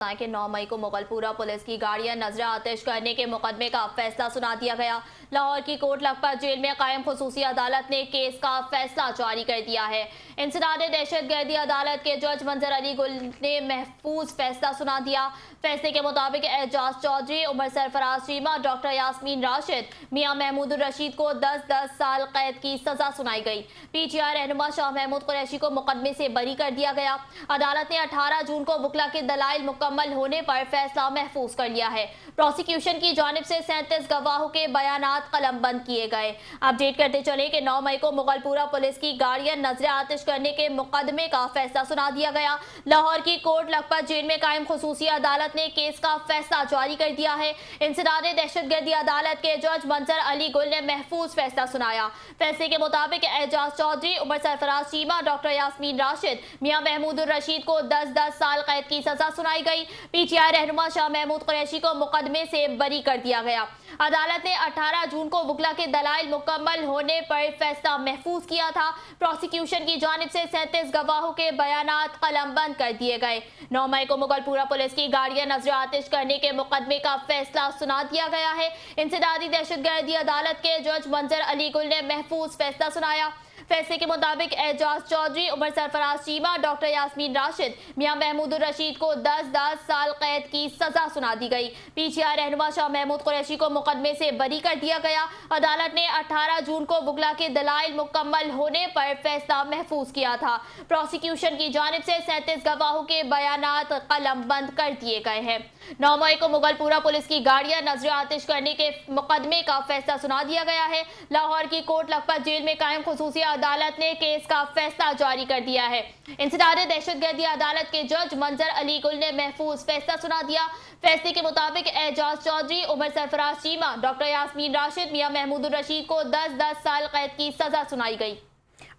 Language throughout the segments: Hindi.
के 9 मई को मुगलपुरा पुलिस की गाड़ियां नजर आतिश करने के मुकदमे का फैसला सुना दिया गया। लाहौर की कोट लखपत जेल में कायम खुसूसी अदालत ने केस का फैसला जारी कर दिया है। इंसदाद दहशतगर्दी अदालत के जज मंजर अली गुल ने महफूज फैसला सुना दिया। फैसले के मुताबिक एजाज चौधरी, उमर सरफराज चीमा, डॉक्टर यास्मीन राशिद, मियां महमूद रशीद को 10-10 साल कैद की सजा सुनाई गई। पीटीआई रहनुमा शाह महमूद कुरैशी को मुकदमे से बरी कर दिया गया। अदालत ने 18 जून को वकला के दलाइल मुकम्मल होने पर फैसला महफूज कर लिया है। प्रोसिक्यूशन की जानिब से 37 गवाहों के बयानात कलमबंद किए गए। अपडेट करते चले कि 9 मई को मुगलपुरा पुलिस की गाड़ियां नजर आतिश करने के मुकदमे का फैसला सुना दिया गया। लाहौर की कोट लखपत जेल में कायम खुसूसी अदालत ने केस का फैसला जारी कर दिया है। इंसदाद दहशतगर्दी अदालत के जज मंजर अली गुल ने महफूज फैसला सुनाया। फैसले के मुताबिक एजाज चौधरी, उमर सरफराज चीमा, डॉक्टर यास्मीन राशिद, मियां महमूद रशीद को 10-10 साल कैद की सजा सुनाई गई। पीटीआई रहनुमा शाह महमूद कुरैशी को मुकदमे से बरी कर दिया गया। अदालत ने 18 जून को वकला के दलाइल मुकम्मल होने पर फैसला महफूज किया था। प्रोसिक्यूशन की जानिब से 37 गवाहों के बयानात कलमबंद कर दिए गए। 9 मई को मुगलपुरा पुलिस की गाड़ियां नजर आतिश करने के मुकदमे का फैसला सुना दिया गया है। इंसदादी दहशतगर्दी अदालत के जज मंजर अली गुल ने महफूज फैसला सुनाया। फैसले के मुताबिक एजाज चौधरी, उमर सरफराज चीमा, डॉक्टर यास्मीन राशिद, मियां महमूद रशीद को 10-10 साल कैद की सजा सुना दी गई। पीटीआई रहनुमा शाह महमूद कुरैशी को मुकदमे से बरी कर दिया गया। अदालत ने 18 जून को वकला के दलाइल मुकम्मल होने पर फैसला महफूज किया था। प्रोसिक्यूशन की जानिब से 37 गवाहों के बयानात कलमबंद कर दिए गए हैं। 9 मई को मुगलपुरा पुलिस की गाड़ियां नजर आतिश करने के मुकदमे का फैसला सुना दिया गया है। लाहौर की कोट लखपत जेल में कायम खुसूसी अदालत ने केस का फैसला जारी कर दिया है। इंसदाद दहशतगर्दी अदालत के जज मंजर अली गुल ने महफूज फैसला सुना दिया। फैसले के मुताबिक एजाज चौधरी, उमर सरफराज चीमा, डॉक्टर यास्मीन राशिद, मियां महमूद रशीद को 10-10 साल कैद की सजा सुनाई गई।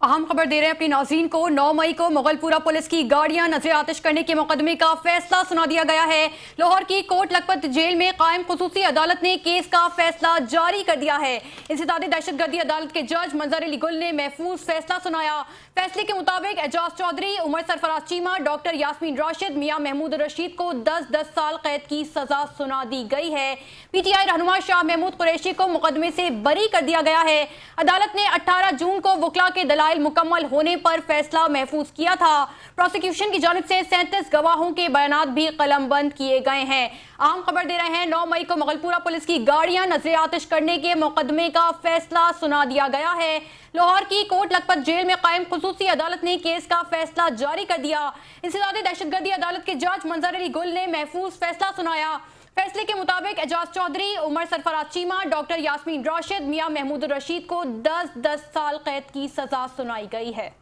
अहम खबर दे रहे हैं अपनी नाज़रीन को। 9 मई को मुगलपुरा पुलिस की गाड़ियां नजर आतिश करने के मुकदमे का फैसला सुना दिया गया है। लाहौर की कोट लखपत जेल में कायम खुसूसी अदालत ने केस का फैसला जारी कर दिया है। इंसदाद दहशतगर्दी अदालत के जज मंजर अली गुल ने महफूज फैसला सुनाया। फैसले के मुताबिक एजाज चौधरी, उमर सरफराज चीमा, डॉक्टर यास्मीन राशिद, मियां महमूद रशीद को 10-10 साल कैद की सजा सुना दी गई है। पीटीआई रहनुमा शाह महमूद कुरैशी को मुकदमे से बरी कर दिया गया है। अदालत ने 18 जून को वकला के दलाइल मुकम्मल होने पर फैसला महफूज किया था। प्रोसिक्यूशन की जानिब से 37 गवाहों के बयानात भी कलमबंद किए गए हैं। आम खबर दे रहे हैं 9 मई को मुगलपुरा पुलिस की गाड़ियां नजर आतिश करने के मुकदमे का फैसला सुना दिया गया है। लाहौर की कोट लखपत जेल में कायम खुसूसी अदालत ने केस का फैसला जारी कर दिया। इंसदाद दहशतगर्दी अदालत के जज मंजर अली गुल ने महफूज फैसला सुनाया। फैसले के मुताबिक एजाज चौधरी, उमर सरफराज चीमा, डॉक्टर यास्मीन राशिद, मियां महमूद रशीद को 10-10 साल कैद की सजा सुनाई गई है।